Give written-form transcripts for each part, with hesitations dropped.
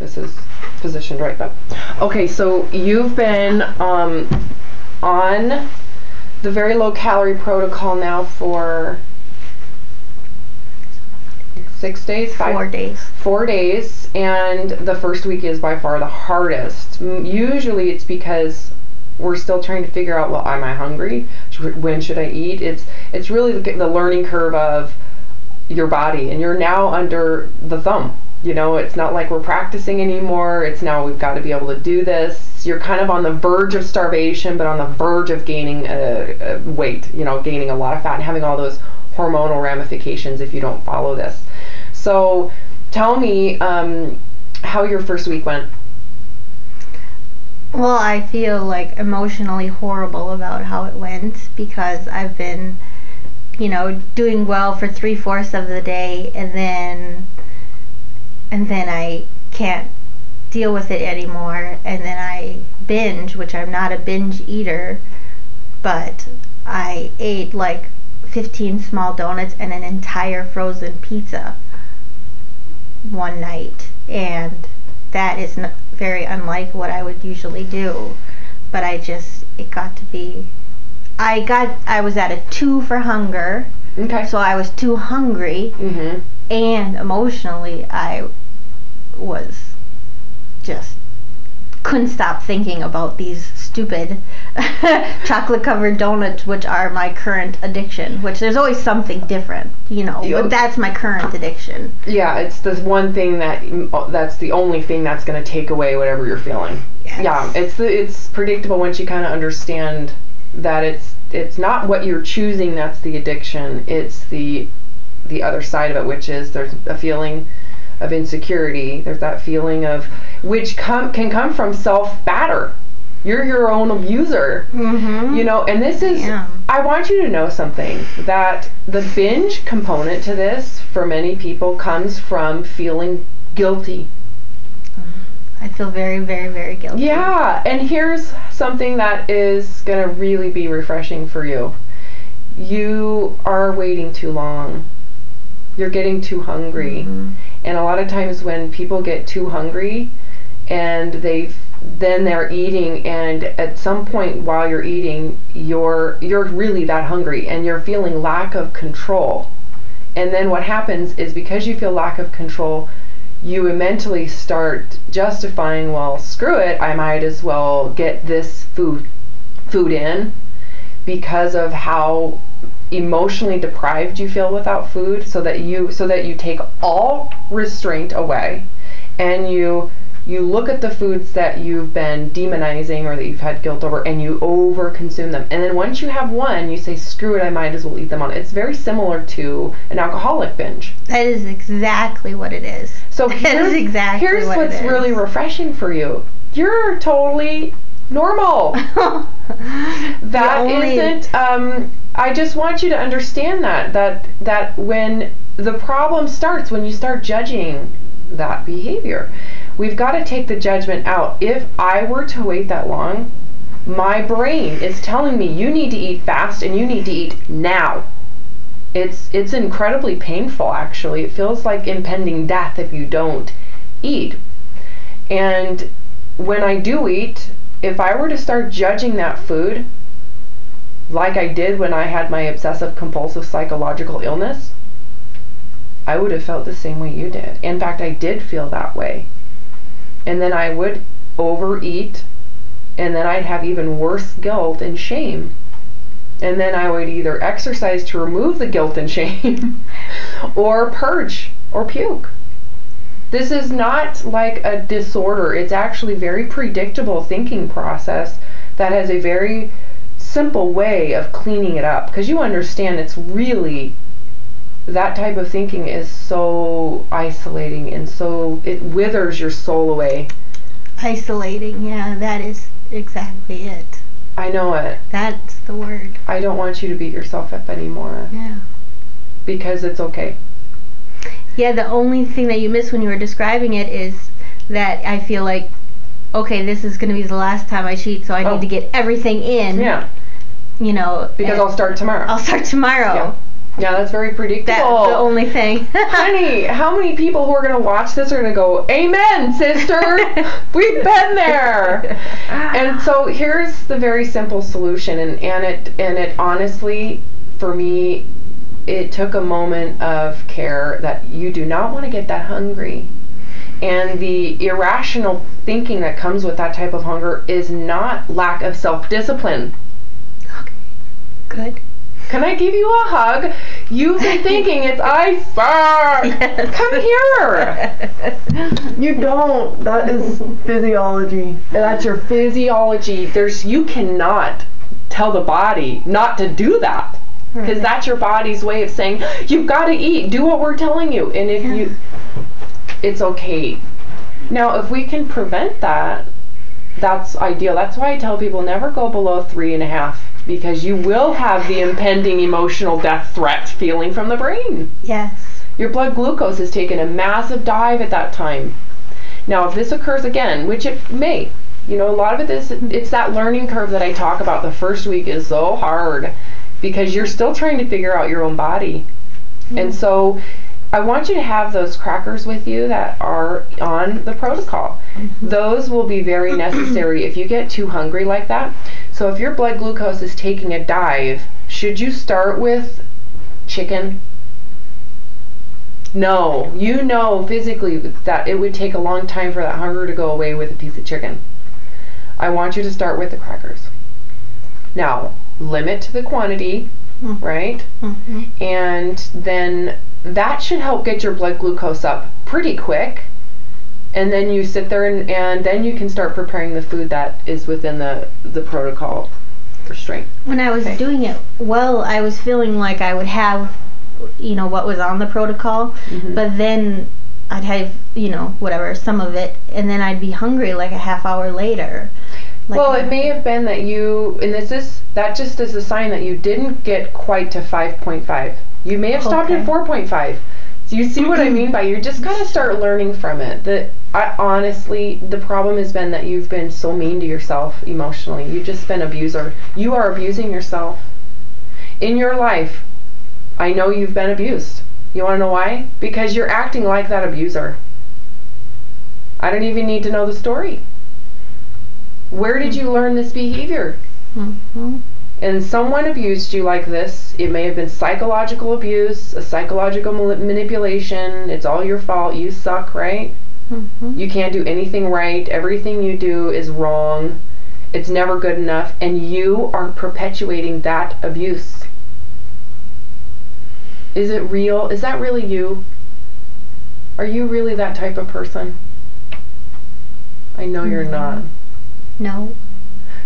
this is positioned right up. Okay, so you've been on the very low calorie protocol now for 6 days? 4 days. 4 days, and the first week is by far the hardest. Usually it's because we're still trying to figure out, well, am I hungry? When should I eat? It's really the learning curve of your body, and you're now under the thumb. You know, it's not like we're practicing anymore. It's now we've got to be able to do this. You're kind of on the verge of starvation, but on the verge of gaining weight, you know, gaining a lot of fat and having all those hormonal ramifications if you don't follow this. So tell me how your first week went. Well, I feel like emotionally horrible about how it went, because I've been, you know, doing well for 3/4 of the day, and then I can't deal with it anymore, and then I binge, which I'm not a binge eater, but I ate like 15 small donuts and an entire frozen pizza one night, and that is not very unlike what I would usually do, but it got to be, I was at a 2 for hunger. Okay. So I was too hungry, Mm-hmm. and emotionally I was just couldn't stop thinking about these stupid chocolate covered donuts, which are my current addiction, which there's always something different, you know, but that's my current addiction. Yeah, it's the one thing that's the only thing that's going to take away whatever you're feeling. Yes. Yeah, it's predictable once you kind of understand that it's not what you're choosing that's the addiction. It's the other side of it, which is there's a feeling of insecurity. There's that feeling of which can come from self-batter. You're your own abuser. Mm-hmm. You know, and this is, I want you to know something, that the binge component to this for many people comes from feeling guilty. I feel very, very, very guilty. Yeah, and here's something that is going to really be refreshing for you. You are waiting too long. You're getting too hungry. Mm-hmm. And a lot of times when people get too hungry and then they're eating, and at some point while you're eating, you're really that hungry and you're feeling lack of control. And then what happens is, because you feel lack of control, you mentally start justifying, well, screw it, I might as well get this food in, because of how emotionally deprived you feel without food, so that you take all restraint away, and you look at the foods that you've been demonizing or that you've had guilt over, and you over consume them. And then once you have one, you say, screw it, I might as well eat them all. It's very similar to an alcoholic binge. That is exactly what it is. So here's what's really refreshing for you. You're totally normal. I just want you to understand that when the problem starts, when you start judging that behavior, we've got to take the judgment out. If I were to wait that long, my brain is telling me you need to eat fast and you need to eat now. It's incredibly painful, actually. It feels like impending death if you don't eat. And when I do eat, if I were to start judging that food like I did when I had my obsessive compulsive psychological illness, I would have felt the same way you did. In fact, I did feel that way. And then I would overeat, and then I'd have even worse guilt and shame. And then I would either exercise to remove the guilt and shame or purge or puke. This is not like a disorder. It's actually very predictable thinking process that has a very simple way of cleaning it up, because you understand it's really, that type of thinking is so isolating, and so it withers your soul away. Isolating, yeah, that is exactly it. I know it. That's the word. I don't want you to beat yourself up anymore. Yeah. Because it's okay. Yeah, the only thing that you missed when you were describing it is that I feel like, okay, this is going to be the last time I cheat, so I need to get everything in. Yeah. You know. Because I'll start tomorrow. I'll start tomorrow. Yeah, that's very predictable. That's the only thing. Honey, how many people who are going to watch this are going to go, amen, sister, we've been there. And so here's the very simple solution, and it honestly, for me, it took a moment of care that you do not want to get that hungry. And the irrational thinking that comes with that type of hunger is not lack of self-discipline. Okay, good. Can I give you a hug? You've been thinking it's I fart. Yes. Come here. You don't. That is physiology. That's your physiology. You cannot tell the body not to do that. Because that's your body's way of saying, you've got to eat. Do what we're telling you. And if it's okay. Now, if we can prevent that, that's ideal. That's why I tell people never go below 3.5. Because you will have the impending emotional death threat feeling from the brain. Yes. Your blood glucose has taken a massive dive at that time. Now, if this occurs again, which it may, a lot of it's that learning curve that I talk about. The first week is so hard because you're still trying to figure out your own body. Mm-hmm. And so I want you to have those crackers with you that are on the protocol. Mm-hmm. Those will be very necessary if you get too hungry like that. So if your blood glucose is taking a dive, should you start with chicken? No. You know physically that it would take a long time for that hunger to go away with a piece of chicken. I want you to start with the crackers. Now, limit the quantity, right? Mm-hmm. And then that should help get your blood glucose up pretty quick. And then you sit there and then you can start preparing the food that is within the protocol for strength. When I was doing it I was feeling like I would have, what was on the protocol, but then I'd have, whatever, some of it, and then I'd be hungry like a half hour later. It may have been that that just is a sign that you didn't get quite to 5.5. You may have stopped at 4.5. So you see what I mean by you just got to start learning from it. Honestly, the problem has been that you've been so mean to yourself emotionally. You've just been an abuser. You are abusing yourself. In your life, I know you've been abused. You want to know why? Because you're acting like that abuser. I don't even need to know the story. Where did you learn this behavior? Mm-hmm. And someone abused you like this. It may have been psychological abuse, a psychological manipulation. It's all your fault. You suck, right? Mm-hmm. You can't do anything right. Everything you do is wrong. It's never good enough. And you are perpetuating that abuse. Is it real? Is that really you? Are you really that type of person? I know you're not. No.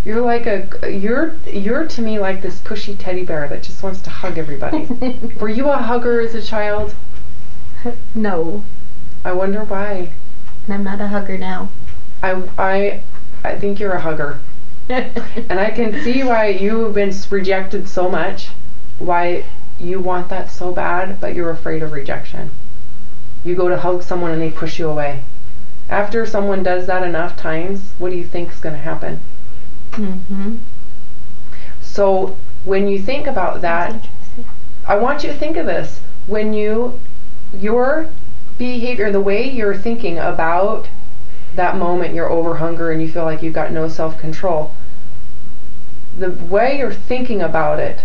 You're like you're to me like this pushy teddy bear that just wants to hug everybody. Were you a hugger as a child? No. I wonder why. I'm not a hugger now. I think you're a hugger. And I can see why you've been rejected so much, why you want that so bad, but you're afraid of rejection. You go to hug someone and they push you away. After someone does that enough times, what do you think is going to happen? Mm-hmm. So when you think about that, I want you to think of this. When your behavior, the way you're thinking about that moment, you're over hunger and you feel like you've got no self-control, the way you're thinking about it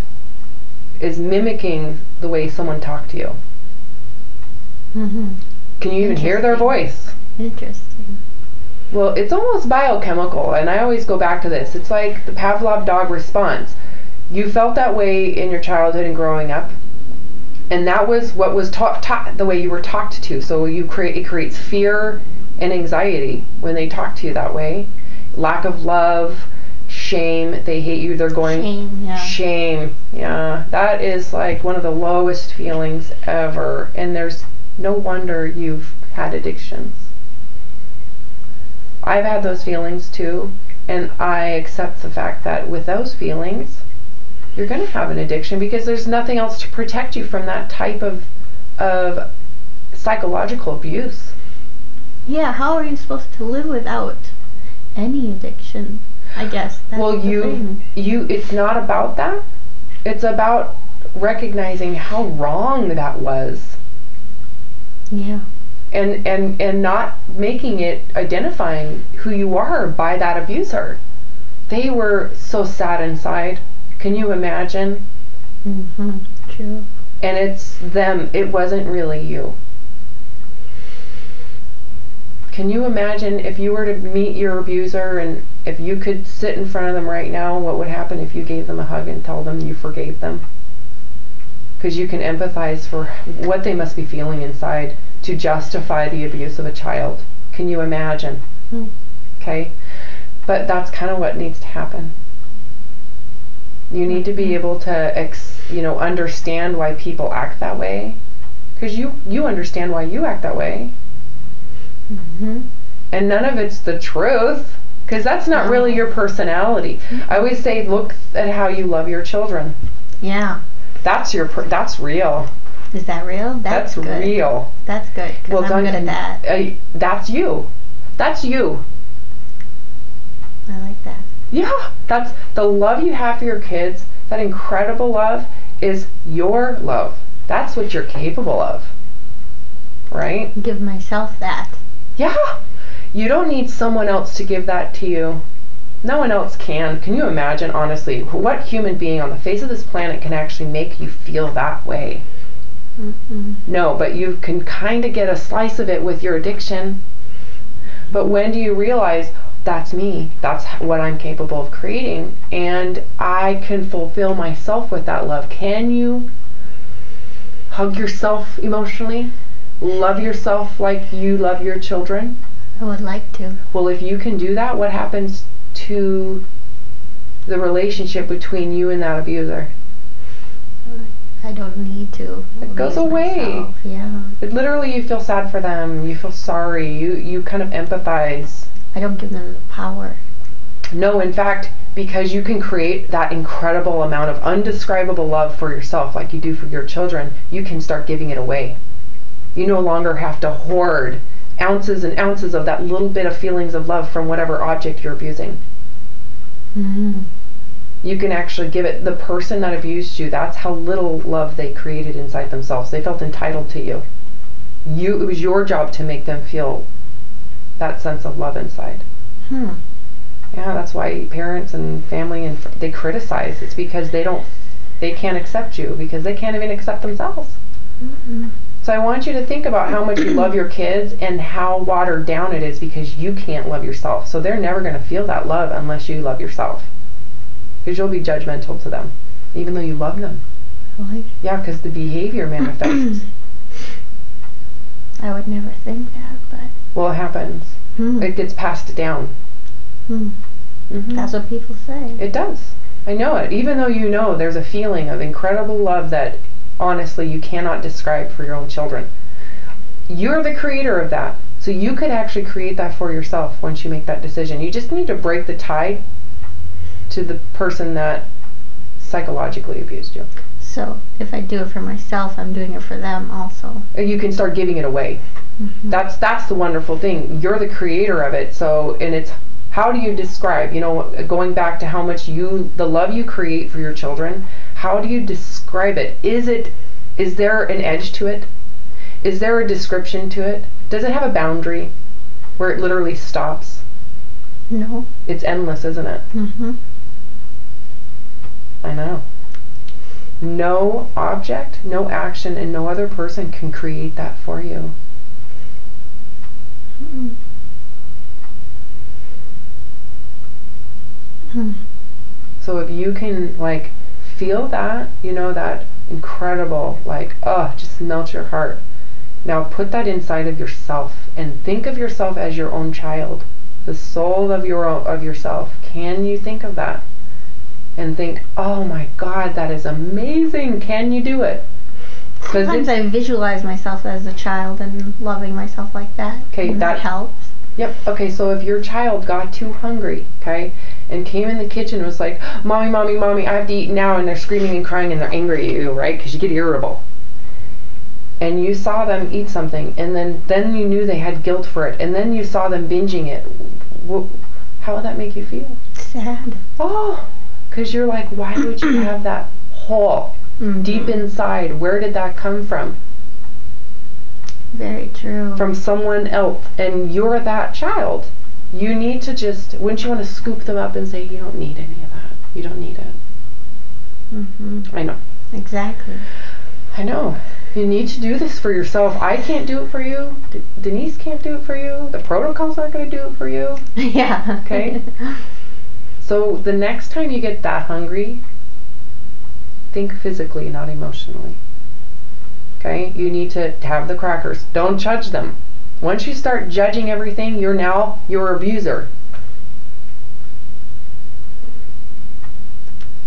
is mimicking the way someone talked to you. Mm-hmm. Can you even hear their voice? Interesting. Well, it's almost biochemical, and I always go back to this. It's like the Pavlov dog response. You felt that way in your childhood and growing up, and that was what was taught the way you were talked to. So it creates fear and anxiety when they talk to you that way. Lack of love, shame, they hate you, they're going... Shame, yeah. That is like one of the lowest feelings ever, and there's no wonder you've had addictions. I've had those feelings too, and I accept the fact that with those feelings, you're going to have an addiction because there's nothing else to protect you from that type of psychological abuse. Yeah, how are you supposed to live without any addiction? I guess that's it's not about that. It's about recognizing how wrong that was. Yeah. And not making it, identifying who you are by that abuser. They were so sad inside. Can you imagine? Mm-hmm. True. And it's them. It wasn't really you. Can you imagine if you were to meet your abuser and if you could sit in front of them right now, what would happen if you gave them a hug and told them you forgave them? Because you can empathize for what they must be feeling inside to justify the abuse of a child. Can you imagine? Mm. Okay? But that's kind of what needs to happen. You need to be able to understand why people act that way. Because you understand why you act that way. Mm-hmm. And none of it's the truth. Because that's not really your personality. I always say, look at how you love your children. Yeah. That's real. Is that real? That's good. Real. That's good. Because I'm good at that. That's you. That's you. I like that. Yeah. That's the love you have for your kids. That incredible love is your love. That's what you're capable of. Right? Give myself that. Yeah. You don't need someone else to give that to you. No one else can. Can you imagine, honestly, what human being on the face of this planet can actually make you feel that way? Mm-mm. No, but you can kind of get a slice of it with your addiction. But when do you realize, that's me, that's what I'm capable of creating, and I can fulfill myself with that love? Can you hug yourself emotionally? Love yourself like you love your children? I would like to. Well, if you can do that, what happens to the relationship between you and that abuser? I don't need to. It goes away. Myself. Yeah. Literally, you feel sad for them. You feel sorry. You kind of empathize. I don't give them the power. No, in fact, because you can create that incredible amount of undescribable love for yourself like you do for your children, you can start giving it away. You no longer have to hoard ounces and ounces of that little bit of feelings of love from whatever object you're abusing. Mm-hmm. You can actually give it. The person that abused you, that's how little love they created inside themselves. They felt entitled to you. It was your job to make them feel that sense of love inside. Hmm. Yeah, that's why parents and family they criticize. It's because they can't accept you because they can't even accept themselves. Mm-hmm. So I want you to think about how much you love your kids and how watered down it is because you can't love yourself. So they're never going to feel that love unless you love yourself. Because you'll be judgmental to them, even though you love them. Really? Yeah, because the behavior manifests. I would never think that, but... Well, it happens. It gets passed down. Mm-hmm. That's what people say. It does. I know it. Even though you know there's a feeling of incredible love that honestly you cannot describe for your own children. You're the creator of that. So you could actually create that for yourself once you make that decision. You just need to break the tie to the person that psychologically abused you. So if I do it for myself, I'm doing it for them also. You can start giving it away. Mm-hmm. That's the wonderful thing. You're the creator of it. So, and it's, how do you describe, going back to how much the love you create for your children, how do you describe it? Is there an edge to it? Is there a description to it? Does it have a boundary where it literally stops? No. It's endless, isn't it? Mm-hmm. I know. No object, no action, and no other person can create that for you. So if you can feel that, that incredible, just melt your heart. Now put that inside of yourself and think of yourself as your own child, the soul of yourself. Can you think of that? And think, oh my God, that is amazing. Can you do it? Sometimes I visualize myself as a child and loving myself like that. Okay, and that helps. Yep. Okay, so if your child got too hungry, okay, and came in the kitchen and was like, Mommy, Mommy, Mommy, I have to eat now, and they're screaming and crying and they're angry at you, right? Because you get irritable. And you saw them eat something, and then you knew they had guilt for it, and then you saw them binging it. How would that make you feel? Sad. Oh, because you're like, why would you have that hole deep inside. Where did that come from? Very true. From someone else, and you're that child. You need to just, wouldn't you want to scoop them up and say, you don't need any of that. You don't need it. I know. Exactly. I know. You need to do this for yourself. I can't do it for you. Denise can't do it for you. The protocols aren't going to do it for you. Yeah. Okay? So the next time you get that hungry, think physically, not emotionally. Okay? You need to have the crackers. Don't judge them. Once you start judging everything, you're now your abuser.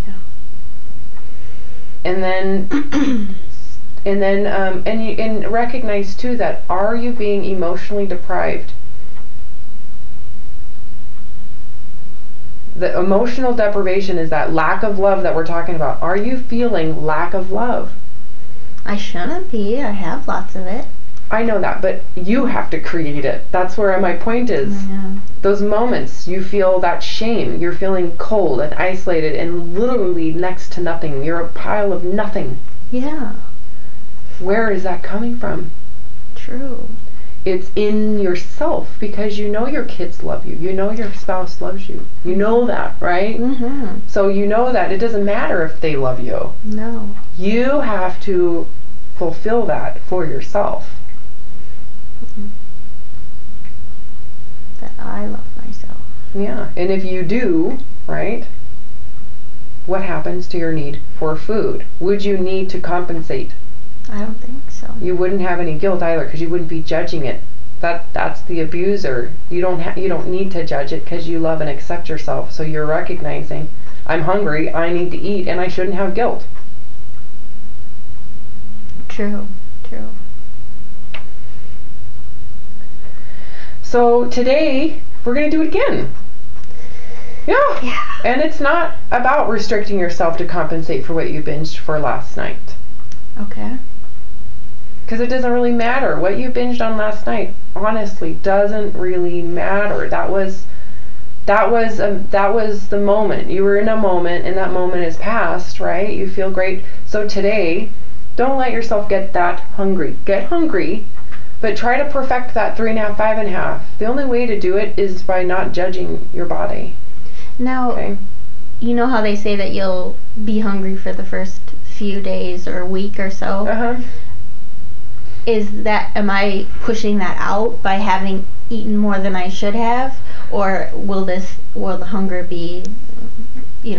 Yeah. And then recognize too that, are you being emotionally deprived? The emotional deprivation is that lack of love that we're talking about. Are you feeling lack of love? I shouldn't be. I have lots of it. I know that, but you have to create it. That's where my point is. Yeah. Those moments you feel that shame, you're feeling cold and isolated and literally next to nothing. You're a pile of nothing. Yeah. Where is that coming from? True. It's in yourself, because you know your kids love you. You know your spouse loves you. You know that, right? So you know that it doesn't matter if they love you. No. You have to fulfill that for yourself. That I love myself. Yeah, and if you do, right, what happens to your need for food? Would you need to compensate? I don't think so. You wouldn't have any guilt either, because you wouldn't be judging it. That's the abuser. You don't need to judge it, because you love and accept yourself. So you're recognizing, I'm hungry, I need to eat, and I shouldn't have guilt. True. True. So today we're going to do it again. Yeah. And it's not about restricting yourself to compensate for what you binged for last night. Okay. Because it doesn't really matter. What you binged on last night, honestly, doesn't really matter. That was the moment. You were in a moment, and that moment is past, right? You feel great. So today, don't let yourself get that hungry. Get hungry, but try to perfect that 3.5, 5.5. The only way to do it is by not judging your body. Now, Okay? you know how they say that you'll be hungry for the first few days or week or so? Am I pushing that out by having eaten more than I should have, or will the hunger be,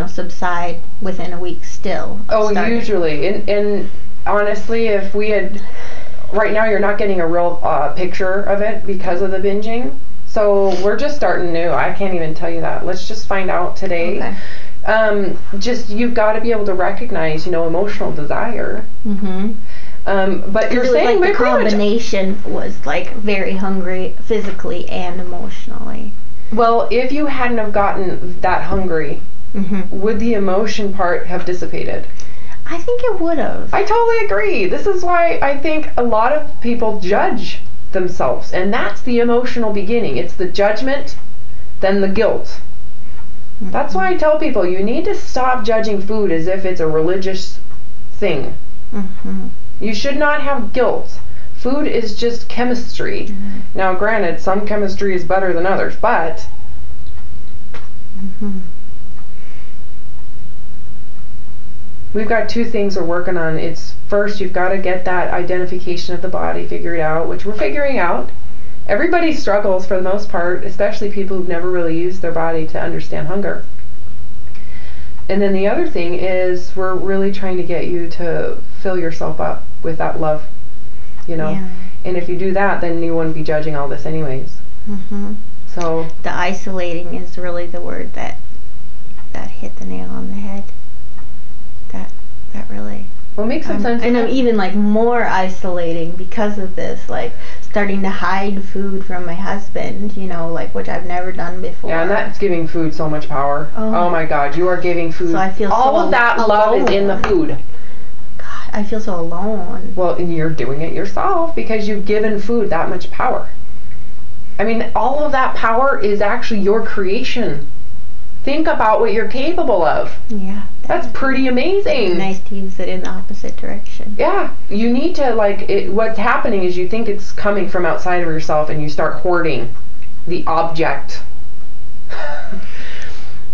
subside within a week still? Usually, and honestly, if we had, right now you're not getting a real picture of it because of the binging. So we're just starting new. I can't even tell you that. Let's just find out today. Okay. You've got to be able to recognize, emotional desire. But you're saying the combination was like very hungry physically and emotionally. Well, if you hadn't have gotten that hungry, would the emotion part have dissipated? I think it would have. I totally agree. This is why I think a lot of people judge themselves, and that's the emotional beginning. It's the judgment, then the guilt. That's why I tell people you need to stop judging food as if it's a religious thing. You should not have guilt. Food is just chemistry. Now, granted, some chemistry is better than others, but we've got two things we're working on. It's first, you've got to get that identification of the body figured out, which we're figuring out. Everybody struggles for the most part, especially people who've never really used their body to understand hunger. And then the other thing is we're really trying to get you to fill yourself up with that love, Yeah. And if you do that, then you wouldn't be judging all this anyways. So the isolating is really the word that hit the nail on the head. That really. Well, it makes some sense. And I'm even like more isolating because of this, like starting to hide food from my husband, which I've never done before. Yeah, and that's giving food so much power. Oh my God, you are giving food. So I feel all of that alone. love is in the food. God, I feel so alone. Well, and you're doing it yourself because you've given food that much power. I mean, all of that power is actually your creation. Think about what you're capable of. Yeah, That's pretty amazing. It'd be nice to use it in the opposite direction. Yeah, you need to, like, what's happening is you think it's coming from outside of yourself and you start hoarding the object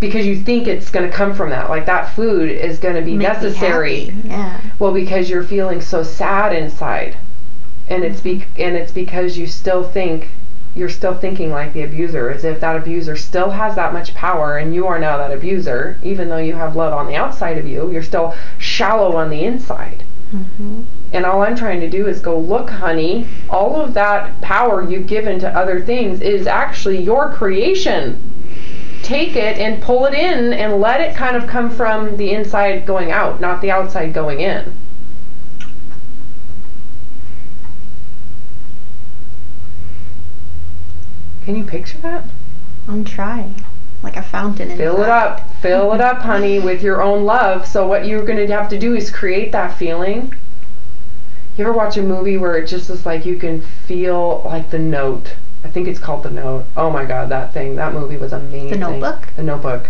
because you think it's going to come from that. Like, that food is going to be necessary. Yeah. Well, because you're feeling so sad inside. And it's because you're still thinking like the abuser, as if that abuser still has that much power and you are now that abuser. Even though you have love on the outside of you, you're still shallow on the inside. Mm-hmm. And all I'm trying to do is go, look, honey, all of that power you've given to other things is actually your creation. Take it and pull it in and let it kind of come from the inside going out, not the outside going in. Can you picture that? I'm trying. Like a fountain inside. Fill it up, honey, with your own love. So what you're going to have to do is create that feeling. You ever watch a movie where it just is like you can feel like The Note? I think it's called The Note. Oh my God, that movie was amazing. The Notebook? The Notebook.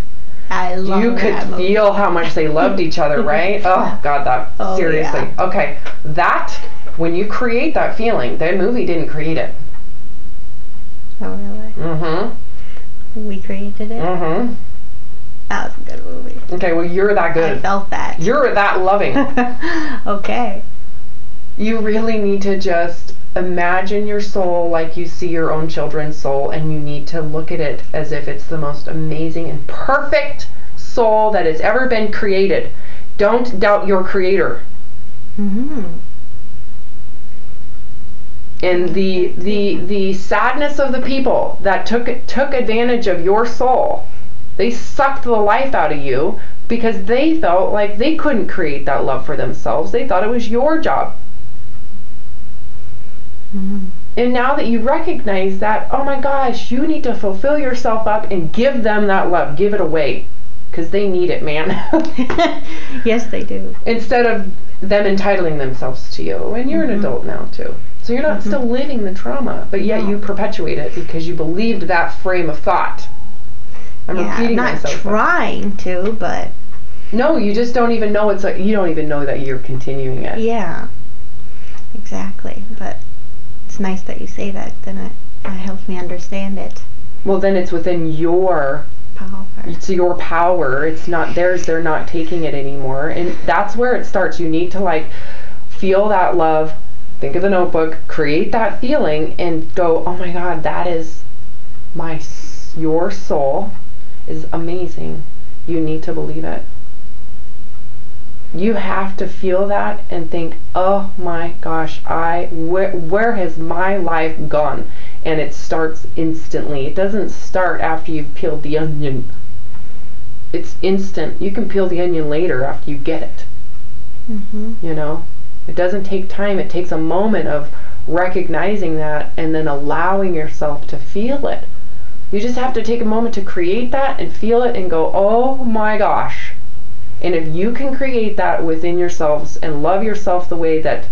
I love You could that movie. feel how much they loved each other, right? Oh God, seriously. Yeah. Okay, when you create that feeling, that movie didn't create it. Oh really? Mm-hmm. We created it? Mm-hmm. That was a good movie. Okay, well, you're that good. I felt that. You're that loving. Okay. You really need to just imagine your soul like you see your own children's soul, and you need to look at it as if it's the most amazing and perfect soul that has ever been created. Don't doubt your creator. Mm-hmm. And the sadness of the people that took advantage of your soul, they sucked the life out of you because they felt like they couldn't create that love for themselves. They thought it was your job. Mm-hmm. And now that you recognize that, oh my gosh, you need to fulfill yourself up and give them that love. Give it away. Because they need it, man. Yes, they do. Instead of them entitling themselves to you. And you're an adult now, too. So you're not still living the trauma, but yet you perpetuate it because you believed that frame of thought. I'm repeating myself. I'm not trying to, but... No, you just don't even know you don't even know that you're continuing it. Yeah. Exactly. But it's nice that you say that. Then it helps me understand it. Well, then it's within your... Power. It's your power. It's not theirs. They're not taking it anymore. And that's where it starts. You need to feel that love. Think of The Notebook. Create that feeling and go, oh my God, that is your soul is amazing. You need to believe it. You have to feel that and think, oh my gosh, where has my life gone? And it starts instantly. It doesn't start after you've peeled the onion. It's instant. You can peel the onion later after you get it. Mm-hmm. You know? It doesn't take time. It takes a moment of recognizing that and then allowing yourself to feel it. You just have to take a moment to create that and feel it and go, oh my gosh. And if you can create that within yourselves and love yourself the way that,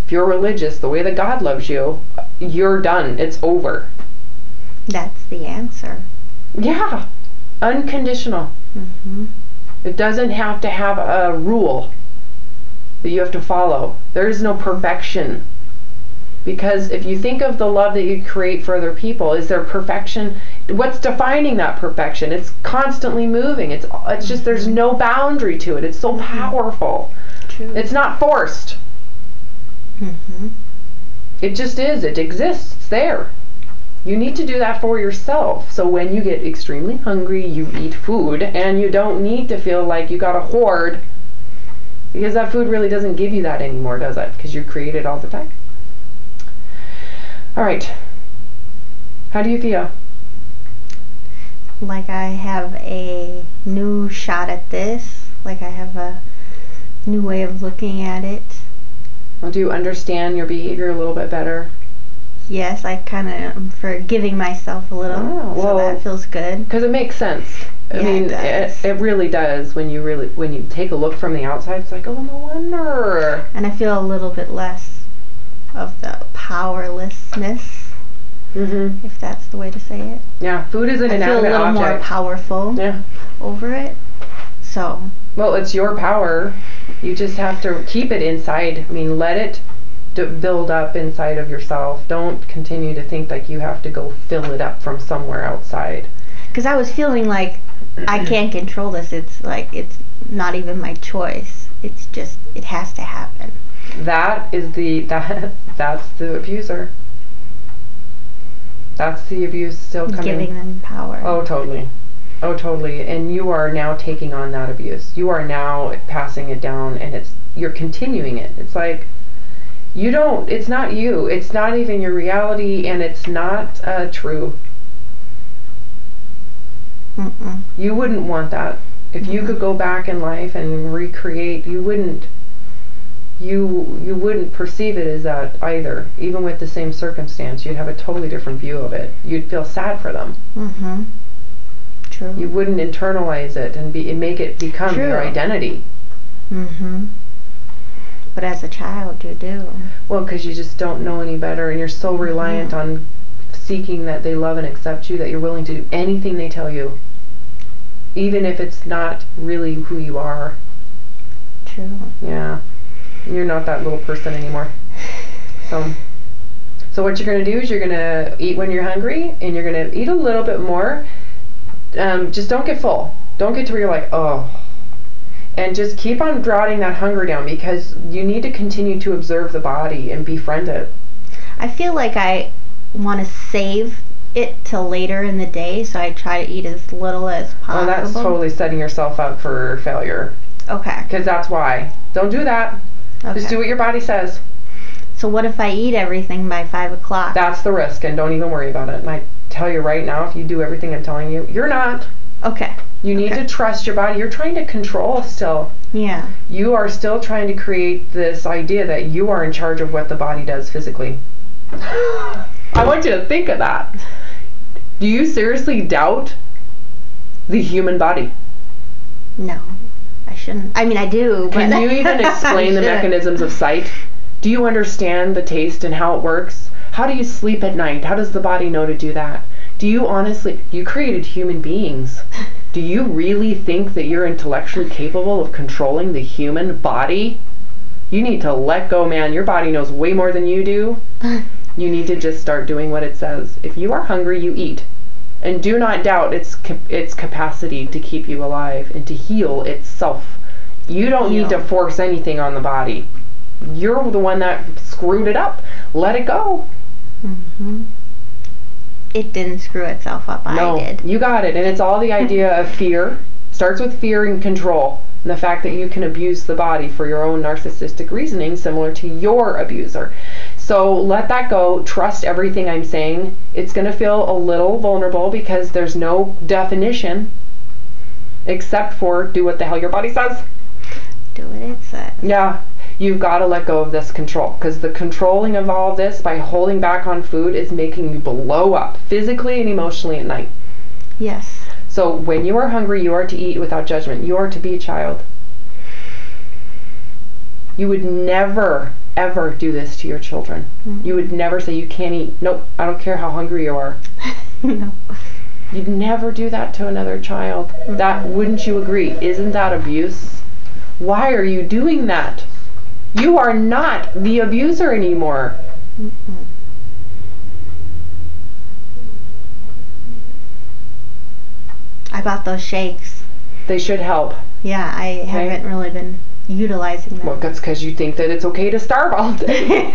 if you're religious, the way that God loves you, you're done. It's over. That's the answer. Yeah. Unconditional. Mm-hmm. It doesn't have to have a rule that you have to follow. There is no perfection. Because if you think of the love that you create for other people, is there perfection? What's defining that perfection? It's constantly moving. It's just, there's no boundary to it. It's so powerful. True. It's not forced. Mm-hmm. It just is. It exists. It's there. You need to do that for yourself. So when you get extremely hungry, you eat food, and you don't need to feel like you got to hoard, because that food really doesn't give you that anymore, does it? Because you create it all the time. All right. How do you feel? Like I have a new shot at this. Like I have a new way of looking at it. Well, do you understand your behavior a little bit better? Yes, I kind of am forgiving myself a little, so that feels good. Because it makes sense. I mean, it really does. When you take a look from the outside, it's like, oh, no wonder. And I feel a little bit less of the powerlessness, if that's the way to say it. Yeah, food is an inanimate object. I feel a little more powerful over it. So. Well, it's your power. You just have to keep it inside. I mean, let it build up inside of yourself. Don't continue to think like you have to go fill it up from somewhere outside. Because I was feeling like I can't control this. It's like it's not even my choice. It's just, it has to happen. That's the abuser. That's the abuse still coming. Giving them power. Oh, totally. Oh, totally. And you are now taking on that abuse. You are now passing it down, and you're continuing it. It's like, it's not you. It's not even your reality, and it's not true. Mm-mm. You wouldn't want that. If you could go back in life and recreate, you wouldn't perceive it as that either. Even with the same circumstance, you'd have a totally different view of it. You'd feel sad for them. Mm-hmm. True. You wouldn't internalize it and make it become True. your identity. Mm-hmm. But as a child, you do. Well, because you just don't know any better, and you're so reliant on seeking that they love and accept you that you're willing to do anything they tell you, even if it's not really who you are. True. Yeah. You're not that little person anymore. So what you're going to do is you're going to eat when you're hungry, and you're going to eat a little bit more. Just don't get full. Don't get to where you're like, oh. And just keep on jotting that hunger down, because you need to continue to observe the body and befriend it. I feel like I want to save it till later in the day, so I try to eat as little as possible. Oh, that's totally setting yourself up for failure. Okay. Because that's why. Don't do that. Okay. Just do what your body says. So what if I eat everything by 5 o'clock? That's the risk, and don't even worry about it. And I tell you right now, if you do everything I'm telling you, you're not. Okay. You need to trust your body. You're trying to control still. Yeah. You are still trying to create this idea that you are in charge of what the body does physically. I want you to think of that. Do you seriously doubt the human body? No, I shouldn't. I mean, I do. Can but you even explain the mechanisms of sight? Do you understand the taste and how it works? How do you sleep at night? How does the body know to do that? Do you honestly, you created human beings. Do you really think that you're intellectually capable of controlling the human body? You need to let go, man. Your body knows way more than you do. You need to just start doing what it says. If you are hungry, you eat. And do not doubt its capacity to keep you alive and to heal itself. You don't need to force anything on the body. You're the one that screwed it up. Let it go. Mm-hmm. It didn't screw itself up. No, I did. You got it. And it's all the idea of fear. Starts with fear and control. And the fact that you can abuse the body for your own narcissistic reasoning, similar to your abuser. So let that go. Trust everything I'm saying. It's going to feel a little vulnerable because there's no definition except for do what the hell your body says. Do what it says. Yeah. You've got to let go of this control, because the controlling of all of this by holding back on food is making you blow up physically and emotionally at night. Yes. So when you are hungry, you are to eat without judgment. You are to be a child. You would never, ever do this to your children. Mm-hmm. You would never say you can't eat. Nope, I don't care how hungry you are. No. You'd never do that to another child. Mm-hmm. That, wouldn't you agree? Isn't that abuse? Why are you doing that? You are not the abuser anymore. Mm-mm. I bought those shakes. They should help. Yeah, I haven't really been utilizing them. Well, that's because you think that it's okay to starve all day.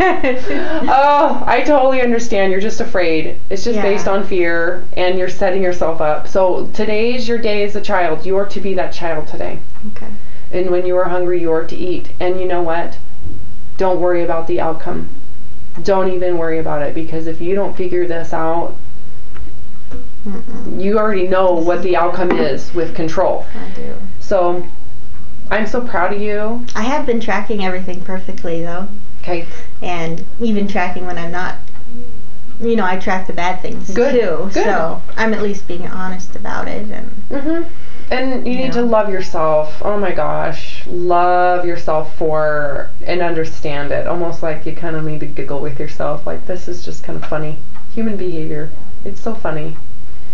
Oh, I totally understand. You're just afraid. It's just based on fear, and you're setting yourself up. So today's your day as a child. You are to be that child today. Okay. And when you are hungry, you are to eat. And you know what? Don't worry about the outcome. Don't even worry about it, because if you don't figure this out, you already know what the outcome is with control. I do. So I'm so proud of you. I have been tracking everything perfectly, though. Okay. And even tracking when I'm not, I track the bad things too. Good. So I'm at least being honest about it. And And you need to love yourself. Oh my gosh. Love yourself for and understand it. Almost like you kind of need to giggle with yourself. Like, this is just kind of funny. Human behavior. It's so funny.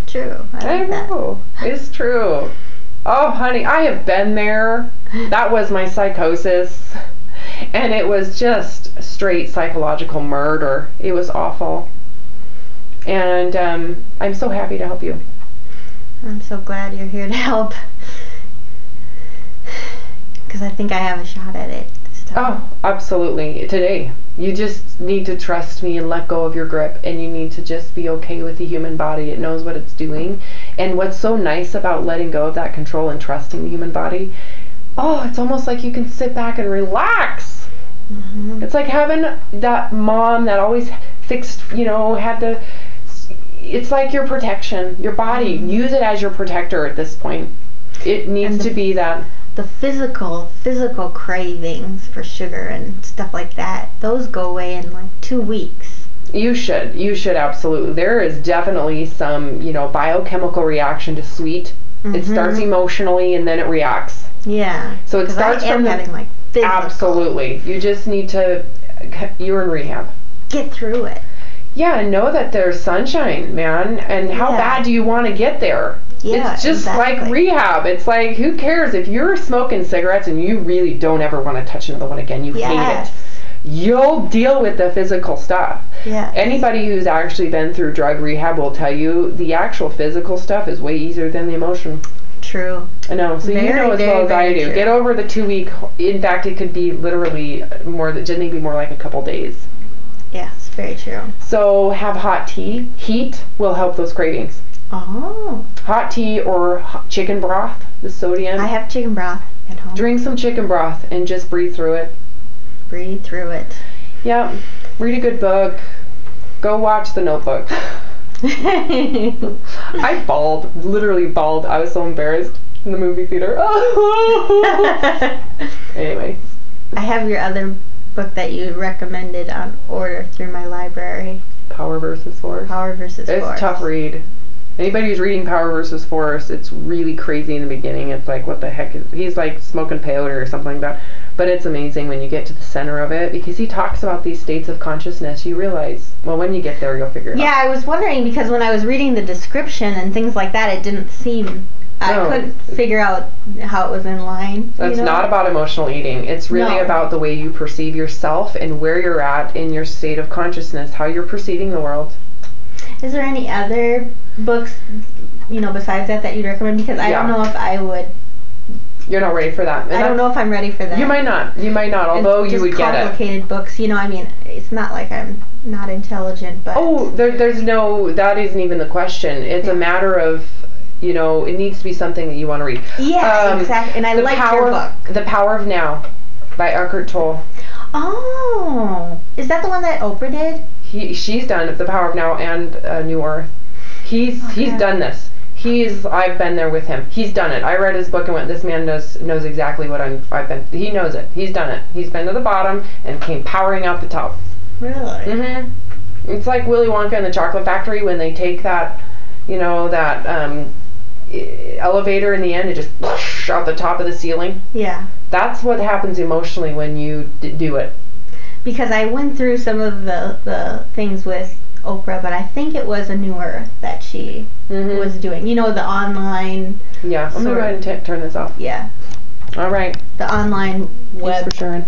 True. I like know. It's true. Oh, honey, I have been there. That was my psychosis. And it was just straight psychological murder. It was awful. And I'm so happy to help you. I'm so glad you're here to help. Because I think I have a shot at it this time. Oh, absolutely. Today. You just need to trust me and let go of your grip, and you need to just be okay with the human body. It knows what it's doing. And what's so nice about letting go of that control and trusting the human body, oh, it's almost like you can sit back and relax. Mm-hmm. It's like having that mom that always fixed, had to, it's like your protection, your body. Use it as your protector at this point. It needs to be that. The physical cravings for sugar and stuff like that, those go away in like 2 weeks. You should absolutely. There is definitely some, biochemical reaction to sweet. Mm-hmm. It starts emotionally and then it reacts. Yeah. So it starts from having like physical. Absolutely. You just need to, you're in rehab. Get through it. Yeah, and know that there's sunshine, man. And how bad do you want to get there? Yeah, it's just like rehab. It's like, who cares if you're smoking cigarettes and you really don't ever want to touch another one again? You hate it. You'll deal with the physical stuff. Yeah. Anybody who's actually been through drug rehab will tell you the actual physical stuff is way easier than the emotion. True. I know. So you know as well as I do. True. Get over the 2 week. In fact, it could be literally maybe more like a couple days. Yes, very true. So have hot tea. Heat will help those cravings. Oh. Hot tea or chicken broth, the sodium. I have chicken broth at home. Drink some chicken broth and just breathe through it. Breathe through it. Yeah. Read a good book. Go watch The Notebook. I bawled, literally bawled. I was so embarrassed in the movie theater. Anyway. I have your other book that you recommended on order through my library. Power versus Force. Power versus Force. It's a tough read. Anybody who's reading Power versus Force, it's really crazy in the beginning. It's like, what the heck is, he's like smoking peyote or something like that. But it's amazing when you get to the center of it, because he talks about these states of consciousness. You realize, well, when you get there, you'll figure it out. Yeah, I was wondering, because when I was reading the description and things like that, it didn't seem, I couldn't figure out how it was in line. It's not about emotional eating. It's really about the way you perceive yourself and where you're at in your state of consciousness, how you're perceiving the world. Is there any other books, besides that you'd recommend? Because I don't know if I would. You're not ready for that. And I don't know if I'm ready for that. You might not, although you would get it. Complicated books, it's not like I'm not intelligent, but... Oh, that isn't even the question. It's a matter of, it needs to be something that you want to read. Yeah, exactly. And I like your book. The Power of Now by Eckhart Tolle. Oh, is that the one that Oprah did? She's done The Power of Now and New Earth. He's done this. I've been there with him. He's done it. I read his book and went, this man knows exactly what I've been. He knows it. He's done it. He's been to the bottom and came powering out the top. Really? Mm-hmm. It's like Willy Wonka and the Chocolate Factory when they take that, elevator in the end and just whoosh out the top of the ceiling. Yeah. That's what happens emotionally when you do it. Because I went through some of the things with Oprah, but I think it was a New Earth that she was doing. The online... Yeah, I'm going to go ahead and turn this off. Yeah. All right. The online web. Thanks for sharing.